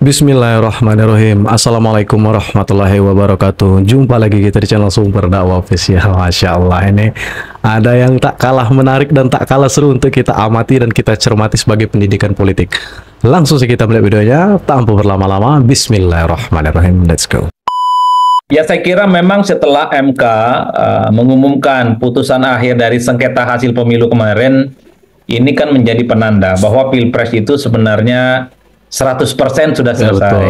Bismillahirrahmanirrahim. Assalamualaikum warahmatullahi wabarakatuh. Jumpa lagi kita di channel Sumber Dakwah Official. Masya Allah, ini ada yang tak kalah menarik dan tak kalah seru untuk kita amati dan kita cermati sebagai pendidikan politik. Langsung saja kita melihat videonya tanpa berlama-lama. Bismillahirrahmanirrahim. Let's go. Ya, saya kira memang setelah MK mengumumkan putusan akhir dari sengketa hasil pemilu kemarin, ini kan menjadi penanda bahwa Pilpres itu sebenarnya 100% sudah selesai.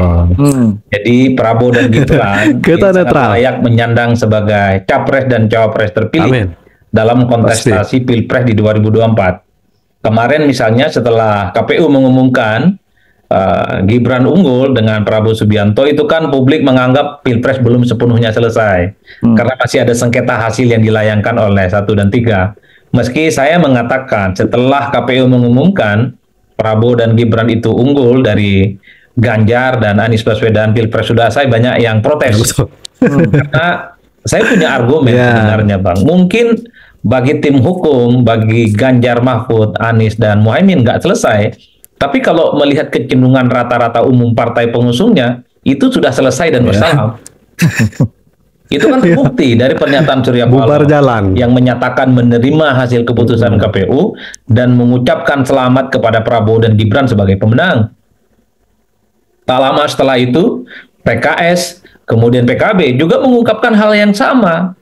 Jadi Prabowo dan Gibran Kita netral, layak menyandang sebagai capres dan cawapres terpilih dalam kontestasi Pilpres di 2024. Kemarin misalnya setelah KPU mengumumkan Gibran unggul dengan Prabowo Subianto, itu kan publik menganggap Pilpres belum sepenuhnya selesai karena masih ada sengketa hasil yang dilayangkan oleh 1 dan 3. Meski saya mengatakan setelah KPU mengumumkan Prabowo dan Gibran itu unggul dari Ganjar dan Anies Baswedan, Pilpres sudah selesai, banyak yang protes. Karena saya punya argumen sebenarnya, Bang. Mungkin bagi tim hukum, bagi Ganjar Mahfud, Anies dan Muhaimin nggak selesai. Tapi kalau melihat kecenderungan rata-rata umum partai pengusungnya, itu sudah selesai dan bersalah. Itu kan terbukti dari pernyataan Surya Paloh yang menyatakan menerima hasil keputusan KPU dan mengucapkan selamat kepada Prabowo dan Gibran sebagai pemenang. Tak lama setelah itu, PKS, kemudian PKB juga mengungkapkan hal yang sama,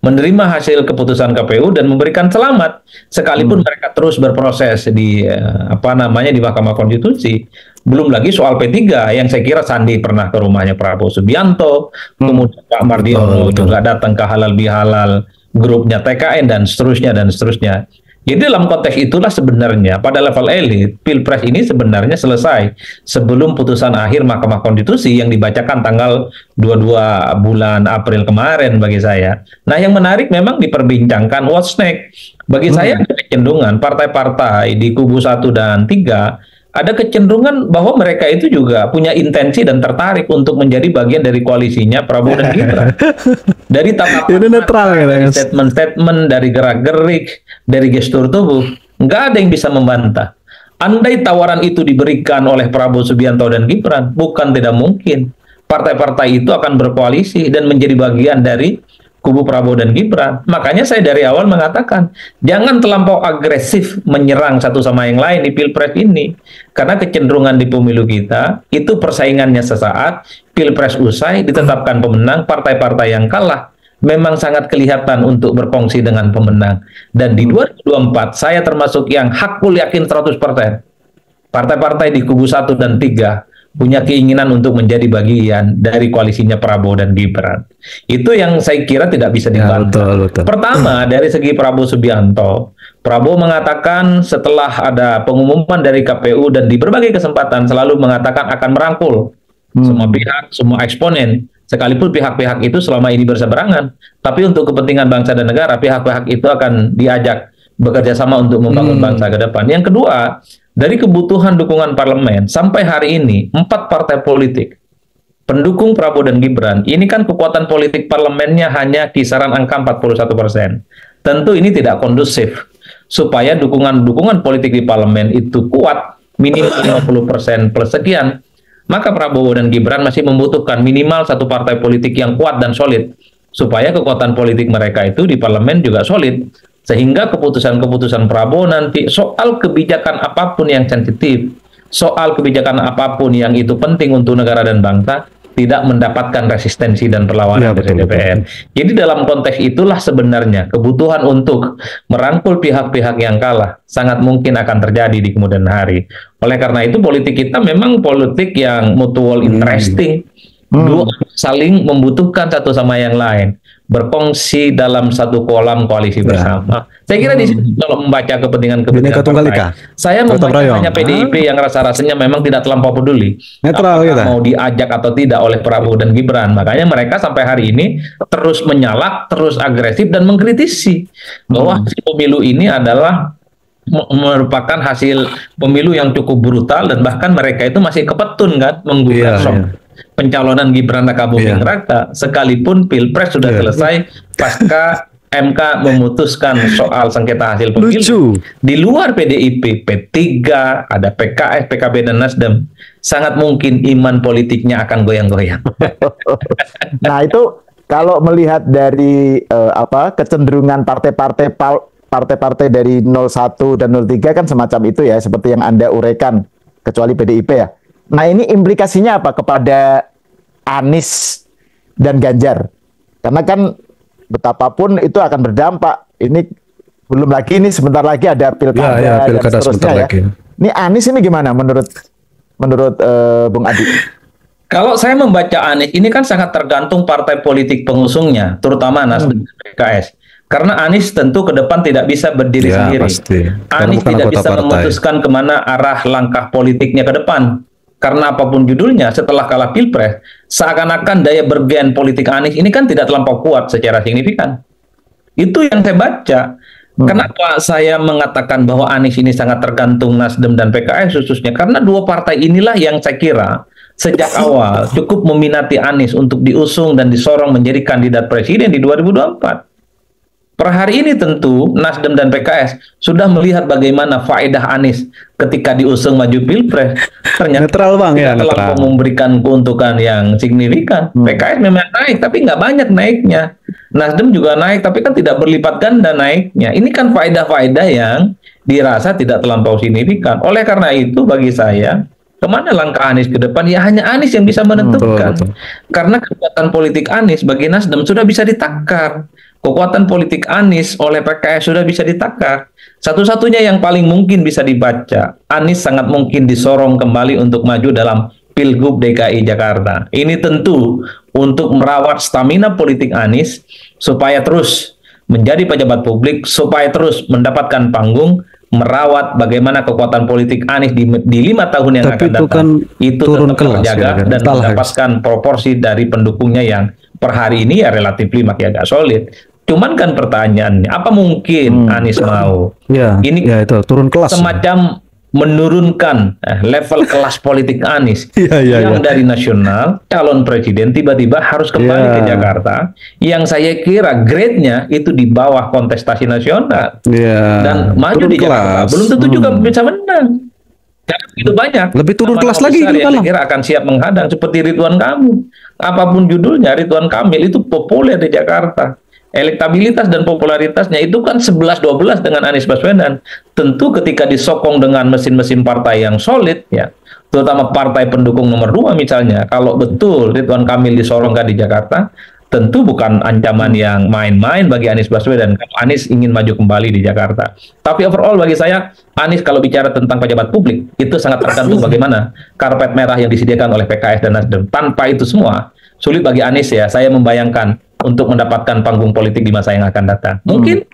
menerima hasil keputusan KPU dan memberikan selamat, sekalipun mereka terus berproses di di Mahkamah Konstitusi. Belum lagi soal P3 yang saya kira Sandi pernah ke rumahnya Prabowo Subianto, kemudian Pak Mardiono juga datang ke halal bihalal grupnya TKN dan seterusnya dan seterusnya. Jadi dalam konteks itulah sebenarnya pada level elit Pilpres ini sebenarnya selesai sebelum putusan akhir Mahkamah Konstitusi yang dibacakan tanggal 22 bulan April kemarin bagi saya. Nah, yang menarik memang diperbincangkan what's next. Bagi saya ada kecenderungan partai-partai di kubu 1 dan 3 ada kecenderungan bahwa mereka itu juga punya intensi dan tertarik untuk menjadi bagian dari koalisinya Prabowo dan Gibran. Dari tatapan, statement-statement, dari gerak-gerik, dari gestur tubuh, nggak ada yang bisa membantah. Andai tawaran itu diberikan oleh Prabowo Subianto dan Gibran, bukan tidak mungkin partai-partai itu akan berkoalisi dan menjadi bagian dari kubu Prabowo dan Gibran. Makanya saya dari awal mengatakan, jangan terlampau agresif menyerang satu sama yang lain di Pilpres ini. Karena kecenderungan di pemilu kita, itu persaingannya sesaat, Pilpres usai, ditetapkan pemenang, partai-partai yang kalah memang sangat kelihatan untuk berkongsi dengan pemenang. Dan di 2024, saya termasuk yang hakul yakin 100%. Partai-partai di kubu 1 dan 3 punya keinginan untuk menjadi bagian dari koalisinya Prabowo dan Gibran. Itu yang saya kira tidak bisa dibantah. Pertama, dari segi Prabowo Subianto, Prabowo mengatakan setelah ada pengumuman dari KPU dan di berbagai kesempatan selalu mengatakan akan merangkul semua pihak, semua eksponen, sekalipun pihak-pihak itu selama ini berseberangan. Tapi untuk kepentingan bangsa dan negara, pihak-pihak itu akan diajak bekerja sama untuk membangun bangsa ke depan. Yang kedua, dari kebutuhan dukungan parlemen sampai hari ini 4 partai politik pendukung Prabowo dan Gibran, ini kan kekuatan politik parlemennya hanya kisaran angka 41%. Tentu ini tidak kondusif supaya dukungan politik di parlemen itu kuat minimal 50% plus sekian. Maka Prabowo dan Gibran masih membutuhkan minimal satu partai politik yang kuat dan solid supaya kekuatan politik mereka itu di parlemen juga solid. Sehingga keputusan-keputusan Prabowo nanti soal kebijakan apapun yang sensitif, soal kebijakan apapun yang itu penting untuk negara dan bangsa, tidak mendapatkan resistensi dan perlawanan dari DPR. Jadi dalam konteks itulah sebenarnya kebutuhan untuk merangkul pihak-pihak yang kalah sangat mungkin akan terjadi di kemudian hari. Oleh karena itu politik kita memang politik yang mutual interesting, dua saling membutuhkan satu sama yang lain, berkongsi dalam satu kolam koalisi bersama. Saya kira di sini kalau membaca kepentingan partai, saya membaca hanya PDIP yang rasa-rasanya memang tidak terlampau peduli mau diajak atau tidak oleh Prabowo dan Gibran. Makanya mereka sampai hari ini terus menyalak, terus agresif dan mengkritisi bahwa hasil pemilu ini adalah merupakan hasil pemilu yang cukup brutal dan bahkan mereka itu masih kepetun kan menggugat pencalonan Gibran Raka Buming Raka sekalipun Pilpres sudah selesai pasca MK memutuskan soal sengketa hasil pemilu. Lucu. Di luar PDIP, P3, ada PKS, PKB, dan Nasdem, sangat mungkin iman politiknya akan goyang-goyang. Nah itu kalau melihat dari kecenderungan partai-partai dari 01 dan 03 kan semacam itu ya, seperti yang Anda uraikan, kecuali PDIP ya. Nah ini implikasinya apa kepada Anies dan Ganjar? Karena kan betapapun itu akan berdampak. Ini belum lagi, ini sebentar lagi ada pilkada, pilkada dan seterusnya ya. lagi. Ini Anies ini gimana menurut Bung Adi? Kalau saya membaca Anies, ini kan sangat tergantung partai politik pengusungnya, terutama Nasdem dan PKS. Karena Anies tentu ke depan tidak bisa berdiri sendiri. Pasti. Anies tidak bisa memutuskan kemana arah langkah politiknya ke depan. Karena apapun judulnya, setelah kalah Pilpres, seakan-akan daya bergen politik Anies ini kan tidak terlampau kuat secara signifikan. Itu yang saya baca. Kenapa saya mengatakan bahwa Anies ini sangat tergantung Nasdem dan PKS khususnya? Karena dua partai inilah yang saya kira sejak awal cukup meminati Anies untuk diusung dan disorong menjadi kandidat presiden di 2024. Per hari ini tentu Nasdem dan PKS sudah melihat bagaimana faedah Anies ketika diusung maju Pilpres. Ternyata netral bang ya, telah memberikan keuntungan yang signifikan. PKS memang naik, tapi nggak banyak naiknya. Nasdem juga naik, tapi kan tidak berlipat ganda naiknya. Ini kan faedah-faedah yang dirasa tidak terlampau signifikan. Oleh karena itu bagi saya, kemana langkah Anies ke depan? Ya hanya Anies yang bisa menentukan. Betul. Karena kekuatan politik Anies bagi Nasdem sudah bisa ditakar. Kekuatan politik Anies oleh PKS sudah bisa ditakar. Satu-satunya yang paling mungkin bisa dibaca, Anies sangat mungkin disorong kembali untuk maju dalam Pilgub DKI Jakarta. Ini tentu untuk merawat stamina politik Anies supaya terus menjadi pejabat publik, supaya terus mendapatkan panggung, merawat bagaimana kekuatan politik Anies di 5 tahun yang akan datang. Itu turun tetap kelas terjaga ya, dan mendapatkan proporsi dari pendukungnya yang per hari ini ya relatif masih agak solid. Cuman kan pertanyaannya, apa mungkin Anies mau? Ini itu turun kelas. Semacam menurunkan level kelas politik Anies yang dari nasional calon presiden tiba-tiba harus kembali ke Jakarta, yang saya kira grade-nya itu di bawah kontestasi nasional dan maju di Jakarta belum tentu juga bisa menang. Jangan begitu banyak. Lebih turun kelas lagi itu saya kira akan siap menghadang seperti Ridwan Kamil. Apapun judulnya, Ridwan Kamil itu populer di Jakarta. Elektabilitas dan popularitasnya itu kan 11-12 dengan Anies Baswedan. Tentu ketika disokong dengan mesin-mesin partai yang solid, ya, terutama partai pendukung nomor 2 misalnya, kalau betul Ridwan Kamil disorongkan di Jakarta, tentu bukan ancaman yang main-main bagi Anies Baswedan kalau Anies ingin maju kembali di Jakarta. Tapi overall bagi saya, Anies kalau bicara tentang pejabat publik, itu sangat tergantung bagaimana karpet merah yang disediakan oleh PKS dan Nasdem. Tanpa itu semua, sulit bagi Anies ya, saya membayangkan untuk mendapatkan panggung politik di masa yang akan datang. Mungkin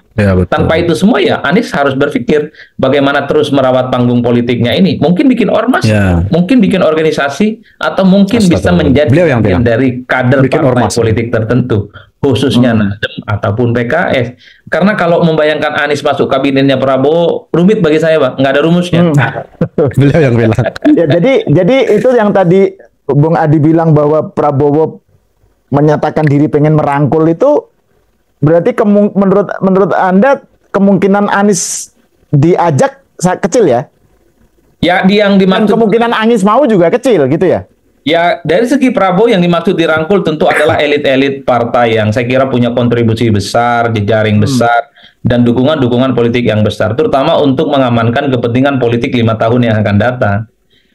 tanpa itu semua ya Anies harus berpikir bagaimana terus merawat panggung politiknya ini. Mungkin bikin ormas, mungkin bikin organisasi, atau mungkin bisa menjadi bagian dari kader partai politik tertentu, khususnya Nasdem ataupun PKS. Karena kalau membayangkan Anies masuk kabinetnya Prabowo, rumit bagi saya, Pak. Nggak ada rumusnya. Beliau yang bilang. Ya, jadi itu yang tadi Bung Adi bilang bahwa Prabowo menyatakan diri pengen merangkul itu berarti menurut Anda kemungkinan Anies diajak kecil ya? Ya, yang dimaksud, dan kemungkinan Anies mau juga kecil gitu ya? Ya, dari segi Prabowo yang dimaksud dirangkul tentu adalah elit-elit partai yang saya kira punya kontribusi besar, jejaring besar, dan dukungan-dukungan politik yang besar, terutama untuk mengamankan kepentingan politik 5 tahun yang akan datang.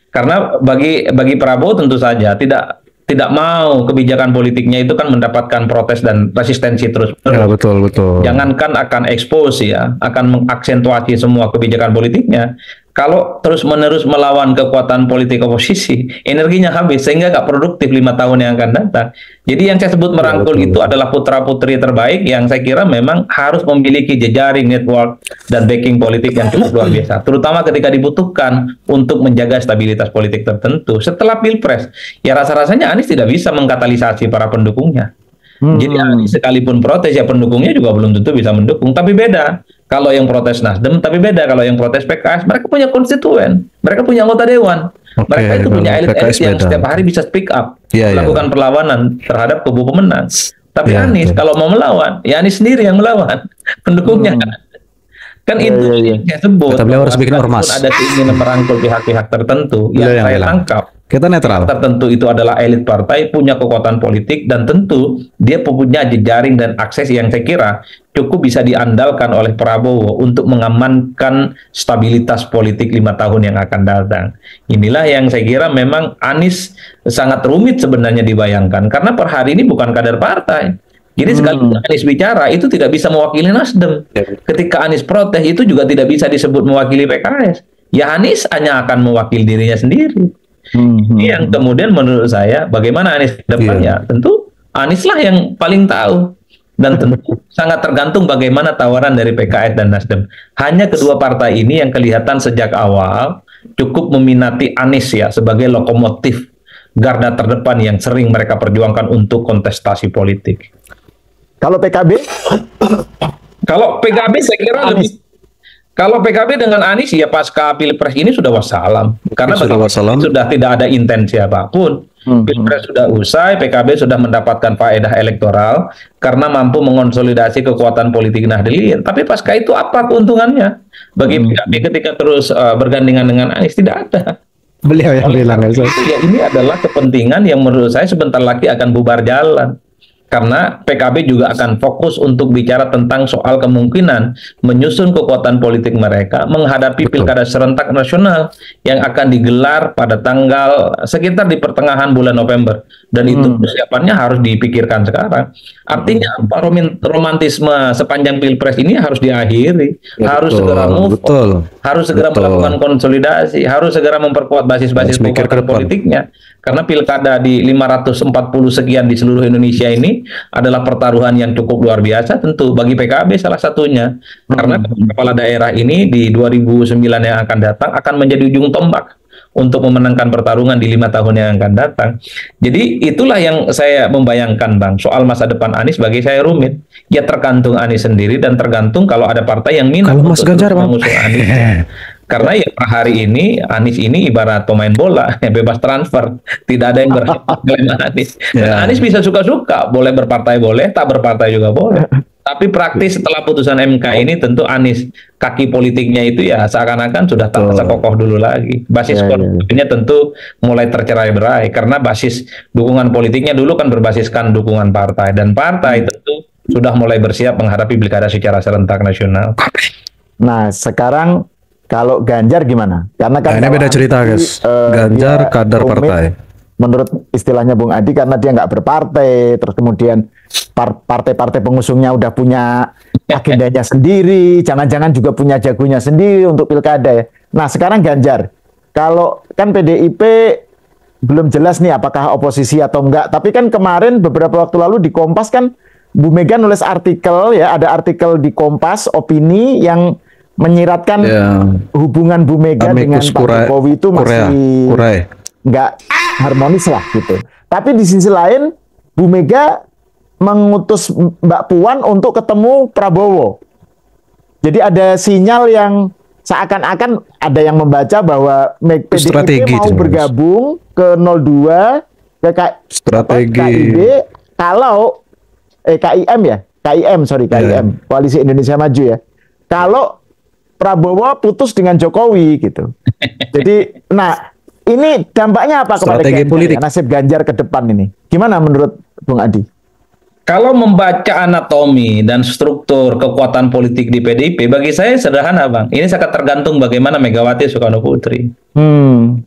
Karena bagi Prabowo tentu saja tidak mau kebijakan politiknya itu kan mendapatkan protes dan resistensi terus. Ya, betul. Jangankan akan expose ya, akan mengaksentuasi semua kebijakan politiknya. Kalau terus-menerus melawan kekuatan politik oposisi, energinya habis sehingga nggak produktif 5 tahun yang akan datang. Jadi yang saya sebut merangkul itu adalah putra-putri terbaik yang saya kira memang harus memiliki jejaring network dan backing politik yang cukup luar biasa. Terutama ketika dibutuhkan untuk menjaga stabilitas politik tertentu. Setelah Pilpres, ya rasa-rasanya Anies tidak bisa mengkatalisasi para pendukungnya. Jadi Anies sekalipun protes, ya pendukungnya juga belum tentu bisa mendukung. Tapi beda kalau yang protes Nasdem, tapi beda kalau yang protes PKS. Mereka punya konstituen, mereka punya anggota dewan, mereka itu punya elit-elit yang setiap hari bisa speak up, melakukan perlawanan terhadap kubu pemenang. Tapi Ya, Anies betul. kalau mau melawan, ya Anies sendiri yang melawan pendukungnya. Kan Iya, itu iya, iya. yang saya sebut. Kata beliau harus bikin Meskipun ormas. ada keinginan merangkul pihak-pihak tertentu, Beliau yang yang saya bilang. tangkap Kita netral. tertentu itu adalah elit partai, punya kekuatan politik, dan tentu dia punya jejaring dan akses yang saya kira cukup bisa diandalkan oleh Prabowo untuk mengamankan stabilitas politik 5 tahun yang akan datang. Inilah yang saya kira memang Anies sangat rumit sebenarnya dibayangkan, karena per hari ini bukan kader partai. Jadi sekali Anies bicara itu tidak bisa mewakili Nasdem. Ketika Anies protes itu juga tidak bisa disebut mewakili PKS. Ya Anies hanya akan mewakili dirinya sendiri. Ini yang kemudian menurut saya bagaimana Anies ke depannya, tentu Anies lah yang paling tahu, dan tentu sangat tergantung bagaimana tawaran dari PKS dan Nasdem. Hanya kedua partai ini yang kelihatan sejak awal cukup meminati Anies ya sebagai lokomotif garda terdepan yang sering mereka perjuangkan untuk kontestasi politik. Kalau PKB? Kalau PKB saya kira lebih. Kalau PKB dengan Anies ya pasca Pilpres ini sudah wassalam, karena Sudah wassalam. sudah tidak ada intensi apapun. Pilpres sudah usai, PKB sudah mendapatkan faedah elektoral karena mampu mengonsolidasi kekuatan politik Nahdliyin. Tapi pasca itu apa keuntungannya bagi PKB ketika terus bergandengan dengan Anies? Tidak ada. Beliau yang bilang. Ya, ini adalah kepentingan yang menurut saya sebentar lagi akan bubar jalan. Karena PKB juga akan fokus untuk bicara tentang soal kemungkinan menyusun kekuatan politik mereka menghadapi pilkada serentak nasional yang akan digelar pada tanggal sekitar di pertengahan bulan November. Dan itu persiapannya harus dipikirkan sekarang. Artinya apa, romantisme sepanjang Pilpres ini harus diakhiri. Ya, harus betul, segera move on. betul. Harus segera Betul. melakukan konsolidasi. Harus segera memperkuat basis-basis Harus mikir ke kekuatan depan. politiknya. Karena pilkada di 540 sekian di seluruh Indonesia ini adalah pertaruhan yang cukup luar biasa tentu bagi PKB salah satunya. Karena kepala daerah ini di 2009 yang akan datang akan menjadi ujung tombak untuk memenangkan pertarungan di 5 tahun yang akan datang. Jadi itulah yang saya membayangkan, Bang. Soal masa depan Anies bagi saya rumit. Ya tergantung Anies sendiri dan tergantung kalau ada partai yang minat Kalau Mas untuk Ganjar, Bang. mengusung Anies. Karena ya per hari ini Anies ini ibarat pemain bola yang bebas transfer, tidak ada yang berhak mengklaim Anies. Dan Anies bisa suka-suka, boleh berpartai boleh, tak berpartai juga boleh. Tapi praktis setelah putusan MK ini tentu Anies kaki politiknya itu ya seakan-akan sudah tak sekokoh dulu lagi. Basis politiknya tentu mulai tercerai-berai karena basis dukungan politiknya dulu kan berbasiskan dukungan partai, dan partai tentu sudah mulai bersiap menghadapi pilkada secara serentak nasional. Nah, sekarang kalau Ganjar gimana? Karena kan ini beda cerita, guys. Ganjar dia kader rumit, partai. Menurut istilahnya Bung Adi, karena dia nggak berpartai, terus kemudian partai-partai pengusungnya udah punya agendanya sendiri, jangan-jangan juga punya jagonya sendiri untuk pilkada ya. Nah, sekarang Ganjar, kalau kan PDIP belum jelas nih apakah oposisi atau enggak, tapi kan kemarin beberapa waktu lalu di Kompas kan Bu Mega nulis artikel ya, ada artikel di Kompas opini yang menyiratkan hubungan Bu Mega dengan Pak Jokowi itu masih nggak harmonis lah gitu. Tapi di sisi lain Bu Mega mengutus Mbak Puan untuk ketemu Prabowo. Jadi ada sinyal yang seakan-akan ada yang membaca bahwa PDIP mau bergabung ke 02 ke KIB kalau KIM ya, KIM Koalisi Indonesia Maju ya. Kalau Prabowo putus dengan Jokowi gitu. Jadi, nah ini dampaknya apa kepada Ganjar, nasib Ganjar ke depan ini? Gimana menurut Bung Adi? Kalau membaca anatomi dan struktur kekuatan politik di PDIP, bagi saya sederhana, Bang. Ini sangat tergantung bagaimana Megawati Soekarno Putri.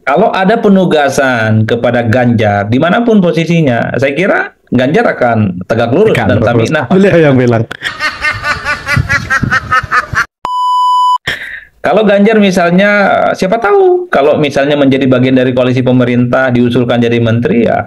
Kalau ada penugasan kepada Ganjar, dimanapun posisinya, saya kira Ganjar akan tegak lurus dan saminah. Beliau yang bilang. Kalau Ganjar misalnya, siapa tahu kalau misalnya menjadi bagian dari koalisi pemerintah, diusulkan jadi menteri, ya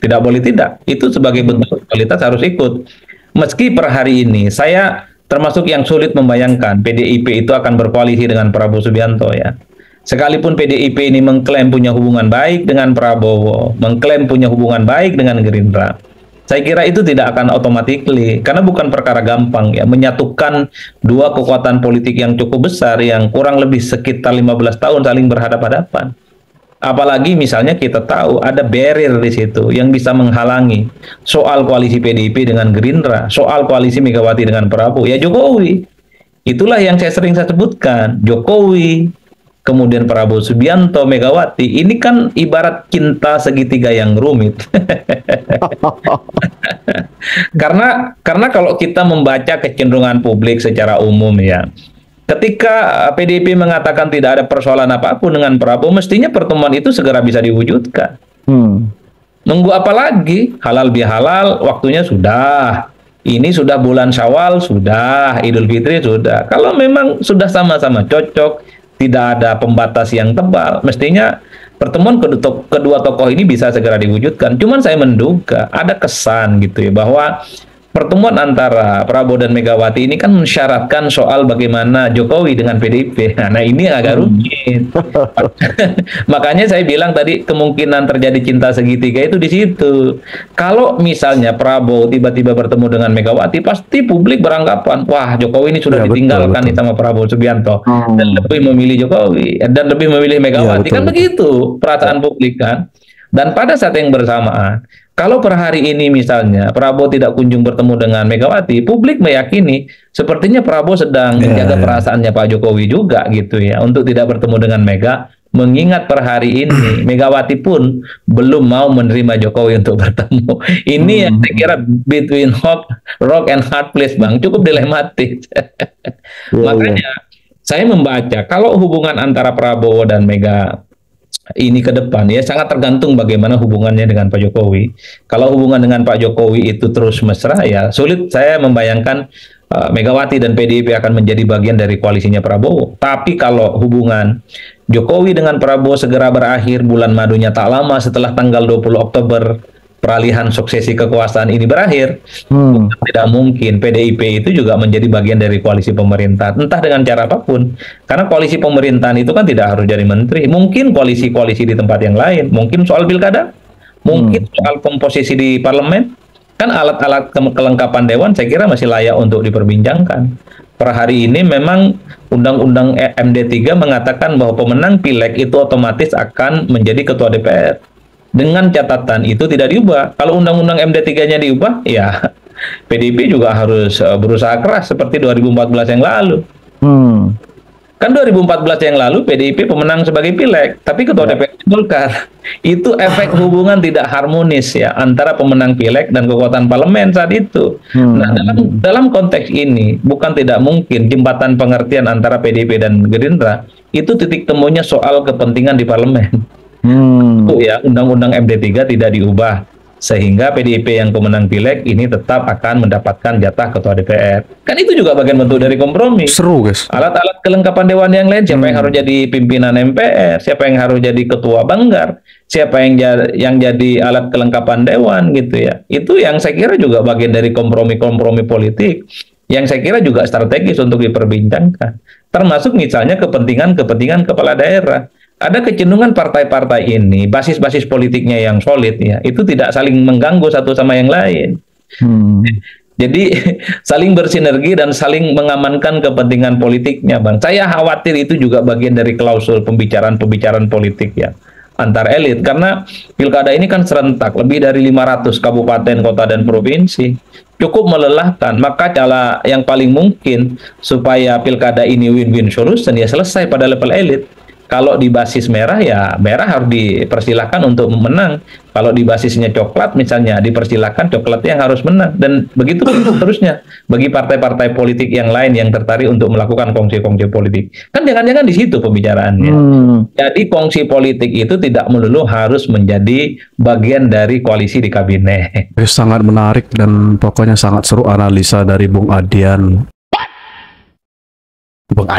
tidak boleh tidak. Itu sebagai bentuk kualitas harus ikut. Meski per hari ini, saya termasuk yang sulit membayangkan PDIP itu akan berkoalisi dengan Prabowo Subianto ya. Sekalipun PDIP ini mengklaim punya hubungan baik dengan Prabowo, mengklaim punya hubungan baik dengan Gerindra, saya kira itu tidak akan automatically, karena bukan perkara gampang ya menyatukan dua kekuatan politik yang cukup besar yang kurang lebih sekitar 15 tahun saling berhadapan-hadapan. Apalagi misalnya kita tahu ada barrier di situ yang bisa menghalangi soal koalisi PDIP dengan Gerindra, soal koalisi Megawati dengan Prabowo, ya Jokowi. Itulah yang saya sebutkan, Jokowi, kemudian Prabowo Subianto, Megawati, ini kan ibarat cinta segitiga yang rumit. Karena kalau kita membaca kecenderungan publik secara umum ya, ketika PDIP mengatakan tidak ada persoalan apapun dengan Prabowo, mestinya pertemuan itu segera bisa diwujudkan. Nunggu apa lagi? Halal bihalal, waktunya sudah. Ini sudah bulan Syawal, sudah. Idul Fitri, sudah. Kalau memang sudah sama-sama cocok, tidak ada pembatas yang tebal, mestinya pertemuan kedua tokoh ini bisa segera diwujudkan. Cuman saya menduga ada kesan gitu ya, bahwa pertemuan antara Prabowo dan Megawati ini kan mensyaratkan soal bagaimana Jokowi dengan PDIP. Nah, ini agak rumit. Makanya saya bilang tadi kemungkinan terjadi cinta segitiga itu di situ. Kalau misalnya Prabowo tiba-tiba bertemu dengan Megawati, pasti publik beranggapan, wah Jokowi ini sudah ditinggalkan nih sama Prabowo Subianto dan lebih memilih Jokowi dan lebih memilih Megawati. Kan begitu perasaan publik kan. Dan pada saat yang bersamaan, kalau per hari ini misalnya Prabowo tidak kunjung bertemu dengan Megawati, publik meyakini sepertinya Prabowo sedang menjaga perasaannya Pak Jokowi juga gitu ya, untuk tidak bertemu dengan Mega, mengingat per hari ini Megawati pun belum mau menerima Jokowi untuk bertemu. Ini yang saya kira between rock and hard place, Bang, cukup dilematis. Makanya saya membaca kalau hubungan antara Prabowo dan Mega ini ke depan ya sangat tergantung bagaimana hubungannya dengan Pak Jokowi. Kalau hubungan dengan Pak Jokowi itu terus mesra, ya sulit saya membayangkan Megawati dan PDIP akan menjadi bagian dari koalisinya Prabowo. Tapi kalau hubungan Jokowi dengan Prabowo segera berakhir, bulan madunya tak lama setelah tanggal 20 Oktober peralihan suksesi kekuasaan ini berakhir, tidak mungkin PDIP itu juga menjadi bagian dari koalisi pemerintah, entah dengan cara apapun. Karena koalisi pemerintahan itu kan tidak harus jadi menteri, mungkin koalisi-koalisi di tempat yang lain, mungkin soal pilkada, mungkin soal komposisi di parlemen. Kan alat-alat kelengkapan dewan saya kira masih layak untuk diperbincangkan. Per hari ini memang Undang-Undang MD3 mengatakan bahwa pemenang pileg itu otomatis akan menjadi ketua DPR. Dengan catatan itu tidak diubah. Kalau Undang-Undang MD3-nya diubah, ya PDIP juga harus berusaha keras seperti 2014 yang lalu. Kan 2014 yang lalu PDIP pemenang sebagai pileg, tapi ketua DPR Golkar. Itu efek hubungan tidak harmonis ya antara pemenang pileg dan kekuatan parlemen saat itu. Nah, dalam konteks ini bukan tidak mungkin jembatan pengertian antara PDIP dan Gerindra itu titik temunya soal kepentingan di parlemen. Itu ya, Undang-Undang MD3 tidak diubah sehingga PDIP yang pemenang pileg ini tetap akan mendapatkan jatah ketua DPR. Kan itu juga bagian bentuk dari kompromi. Seru, guys. Alat-alat kelengkapan dewan yang lain, siapa yang harus jadi pimpinan MPR, siapa yang harus jadi ketua Banggar, siapa yang jadi alat kelengkapan dewan gitu ya. Itu yang saya kira juga bagian dari kompromi-kompromi politik yang saya kira juga strategis untuk diperbincangkan. Termasuk misalnya kepentingan kepala daerah. Ada kecenderungan partai-partai ini, basis-basis politiknya yang solid ya, itu tidak saling mengganggu satu sama yang lain. Jadi saling bersinergi dan saling mengamankan kepentingan politiknya, Bang. Saya khawatir itu juga bagian dari klausul pembicaraan politik ya antar elit, karena pilkada ini kan serentak, lebih dari 500 kabupaten, kota, dan provinsi. Cukup melelahkan, maka cara yang paling mungkin supaya pilkada ini win-win solution ya selesai pada level elit. Kalau di basis merah, ya merah harus dipersilahkan untuk menang. Kalau di basisnya coklat misalnya, dipersilahkan coklatnya yang harus menang. Dan begitu terusnya bagi partai-partai politik yang lain yang tertarik untuk melakukan kongsi-kongsi politik. Kan jangan-jangan di situ pembicaraannya. Jadi kongsi politik itu tidak melulu harus menjadi bagian dari koalisi di kabinet. Sangat menarik dan pokoknya sangat seru analisa dari Bung Adian. Bung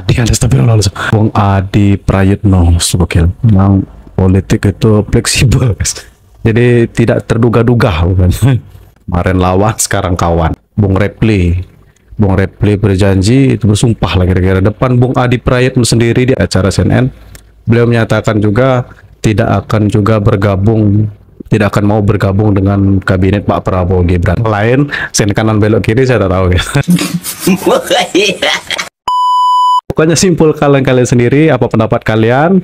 Adi Prayitno, sebagainya. Memang politik itu fleksibel, guys. Jadi tidak terduga-duga, bukan? Kemarin lawan, sekarang kawan. Bung Repli berjanji itu bersumpah lah kira-kira depan Bung Adi Prayitno sendiri di acara CNN. Beliau menyatakan juga tidak akan mau bergabung dengan kabinet Pak Prabowo Gibran. Lain, sen kanan belok kiri saya tak tahu ya. Pokoknya simpul kalian sendiri, apa pendapat kalian?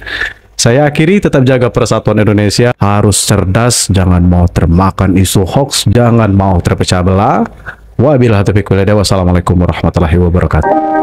Saya akhiri, tetap jaga persatuan Indonesia, harus cerdas, jangan mau termakan isu hoax, jangan mau terpecah belah. Wabillahi taufiq wal hidayah. Wassalamualaikum warahmatullahi wabarakatuh.